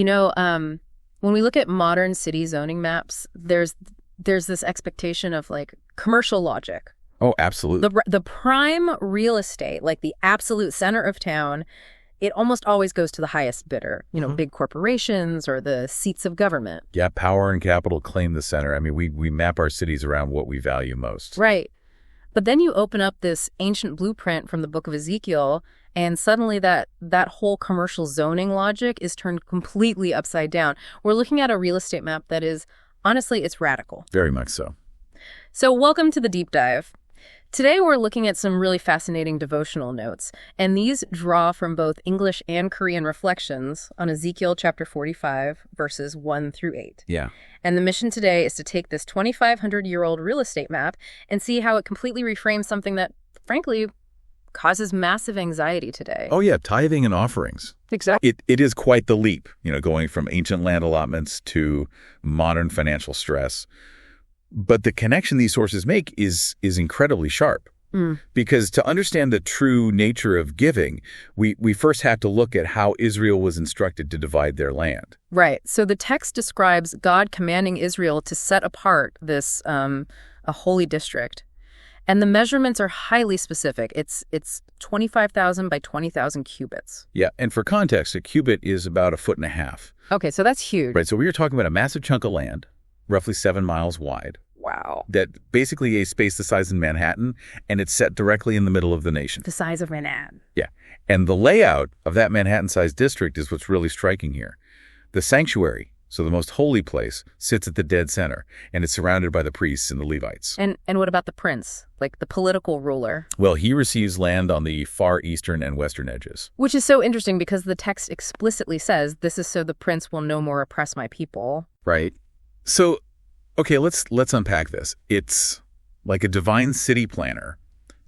When we look at modern city zoning maps, there's this expectation of like commercial logic. Oh, absolutely. The prime real estate, like the absolute center of town, it almost always goes to the highest bidder, big corporations or the seats of government. Yeah, power and capital claim the center. I mean, we map our cities around what we value most. Right. But then you open up this ancient blueprint from the book of Ezekiel, and suddenly that whole commercial zoning logic is turned completely upside down. We're looking at a real estate map that is, honestly, it's radical. Very much so. So welcome to the deep dive. Today we're looking at some really fascinating devotional notes, and these draw from both English and Korean reflections on Ezekiel chapter 45, verses 1 through 8. Yeah. And the mission today is to take this 2,500-year-old real estate map and see how it completely reframes something that, frankly, causes massive anxiety today. Oh, yeah, tithing and offerings. Exactly. It is quite the leap, going from ancient land allotments to modern financial stress. But the connection these sources make is incredibly sharp. Because to understand the true nature of giving, we first have to look at how Israel was instructed to divide their land. Right. So the text describes God commanding Israel to set apart this a holy district. And the measurements are highly specific. It's 25,000 by 20,000 cubits. Yeah, and for context, a cubit is about 1.5 feet. Okay, so that's huge. Right, so we are talking about a massive chunk of land, roughly 7 miles wide. Wow. That basically a space the size of Manhattan, and it's set directly in the middle of the nation. The size of Manhattan. Yeah. And the layout of that Manhattan-sized district is what's really striking here. The sanctuary, so the most holy place, sits at the dead center, and it's surrounded by the priests and the Levites. And what about the prince, like the political ruler? Well, he receives land on the far eastern and western edges. Which is so interesting because the text explicitly says, this is so the prince will no more oppress my people. Right. So, okay, let's unpack this. It's like a divine city planner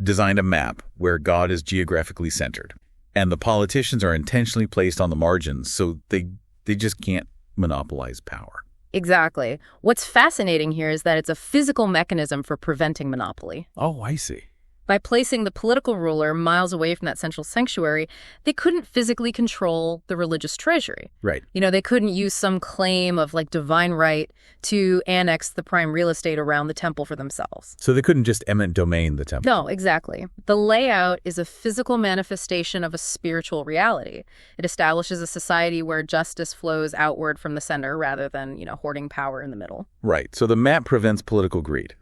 designed a map where God is geographically centered, and the politicians are intentionally placed on the margins so they just can't monopolize power. Exactly. What's fascinating here is that it's a physical mechanism for preventing monopoly. Oh, I see. By placing the political ruler miles away from that central sanctuary, they couldn't physically control the religious treasury. Right. They couldn't use some claim of like divine right to annex the prime real estate around the temple for themselves. So they couldn't just eminent domain the temple. No, exactly. The layout is a physical manifestation of a spiritual reality. It establishes a society where justice flows outward from the center rather than, hoarding power in the middle. Right. So the map prevents political greed.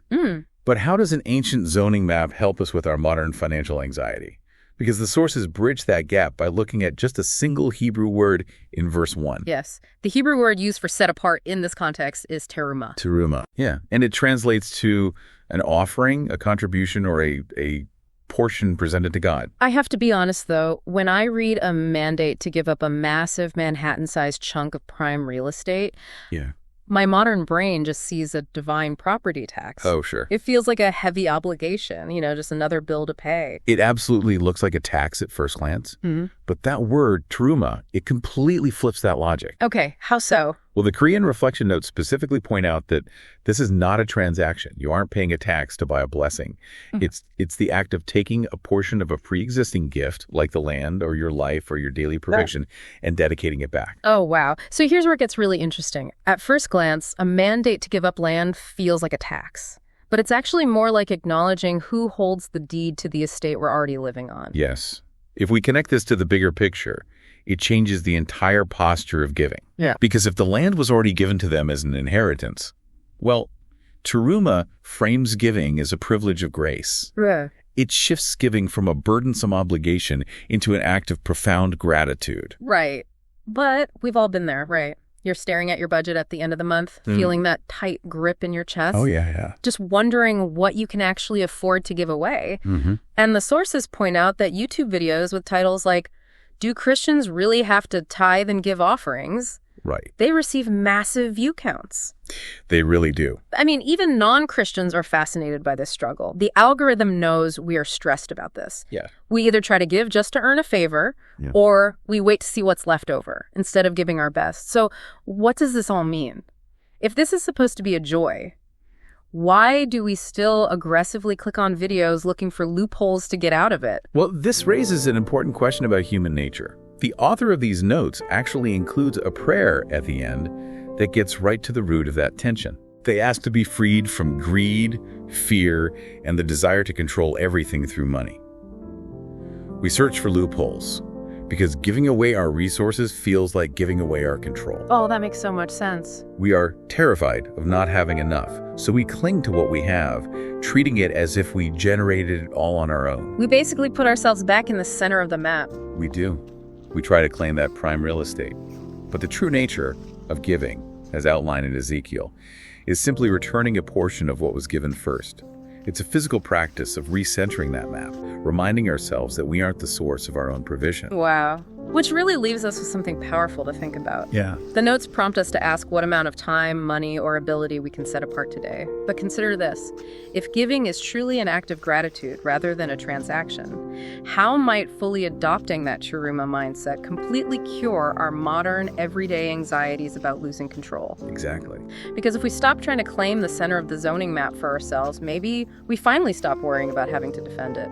But how does an ancient zoning map help us with our modern financial anxiety? Because the sources bridge that gap by looking at just a single Hebrew word in verse 1. Yes. The Hebrew word used for set apart in this context is teruma. Teruma, yeah. And it translates to an offering, a contribution, or a portion presented to God. I have to be honest, though, when I read a mandate to give up a massive Manhattan-sized chunk of prime real estate, my modern brain just sees a divine property tax. Oh, sure. It feels like a heavy obligation, just another bill to pay. It absolutely looks like a tax at first glance. But that word, teruma, it completely flips that logic. Okay, how so? Well, the Korean reflection notes specifically point out that this is not a transaction. You aren't paying a tax to buy a blessing. It's the act of taking a portion of a pre-existing gift, like the land or your life or your daily provision, and dedicating it back. Oh, wow. So here's where it gets really interesting. At first glance, a mandate to give up land feels like a tax. But it's actually more like acknowledging who holds the deed to the estate we're already living on. Yes. If we connect this to the bigger picture, it changes the entire posture of giving. Yeah. Because if the land was already given to them as an inheritance, well, teruma frames giving as a privilege of grace. Yeah. It shifts giving from a burdensome obligation into an act of profound gratitude. Right. But we've all been there, right? You're staring at your budget at the end of the month, feeling that tight grip in your chest. Oh, yeah. Just wondering what you can actually afford to give away. And the sources point out that YouTube videos with titles like, "Do Christians really have to tithe and give offerings?" Right. They receive massive view counts. They really do. I mean, even non-Christians are fascinated by this struggle. The algorithm knows we are stressed about this. Yeah. We either try to give just to earn a favor, or we wait to see what's left over instead of giving our best. So what does this all mean? If this is supposed to be a joy, why do we still aggressively click on videos looking for loopholes to get out of it? Well, this raises an important question about human nature. The author of these notes actually includes a prayer at the end that gets right to the root of that tension. They ask to be freed from greed, fear, and the desire to control everything through money. We search for loopholes because giving away our resources feels like giving away our control. Oh, that makes so much sense. We are terrified of not having enough, so we cling to what we have, treating it as if we generated it all on our own. We basically put ourselves back in the center of the map. We do. We try to claim that prime real estate. But the true nature of giving, as outlined in Ezekiel, is simply returning a portion of what was given first. It's a physical practice of recentering that map, reminding ourselves that we aren't the source of our own provision. Wow. Which really leaves us with something powerful to think about. Yeah. The notes prompt us to ask what amount of time, money, or ability we can set apart today. But consider this. If giving is truly an act of gratitude rather than a transaction, how might fully adopting that Churuma mindset completely cure our modern, everyday anxieties about losing control? Exactly. Because if we stop trying to claim the center of the zoning map for ourselves, maybe we finally stop worrying about having to defend it.